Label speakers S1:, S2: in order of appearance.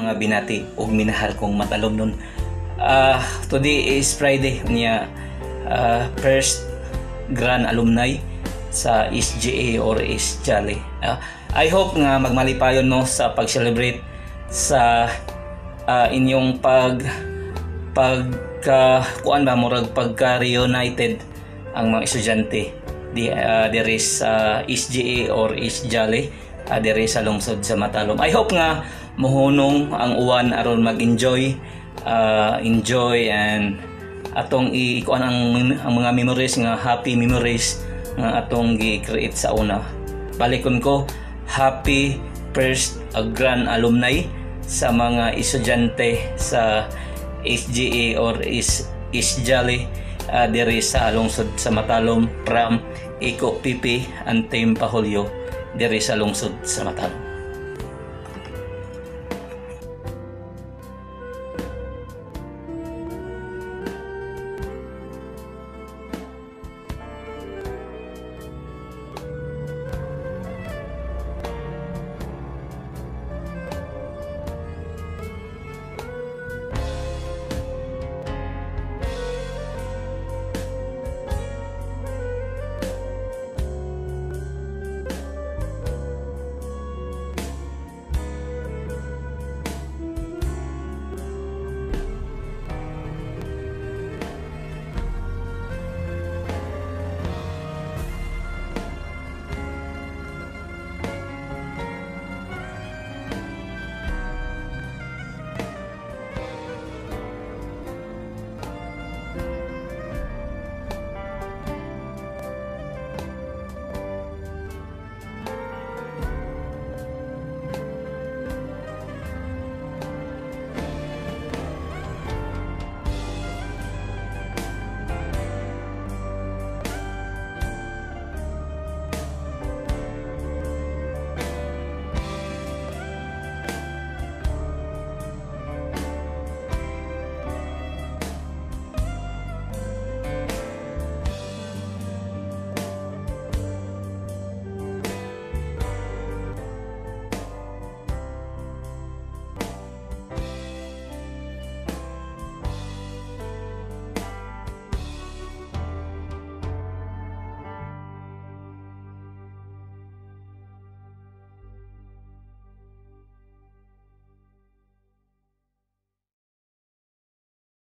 S1: mga binati ug minahal kong matalom nun. Today is Friday niya, first grand alumni sa SGA or East Jolly. I hope nga magmalipayon no sa pag-celebrate sa inyong kuan ba murag pagka-reunited ang mga estudyante diri sa SGA or East Jolly diri sa lungsod sa Matalom. I hope nga mohunong ang uwan aron mag-enjoy and atong ikuan ang mga memories nga happy memories nga atong gi-create sa una. Balikon ko, happy first grand alumni sa mga estudyante sa SGA or East Jolly diri sa lungsod sa Matalom from Iko Pipi and Team Pahulyo diri sa lungsod sa Matalom.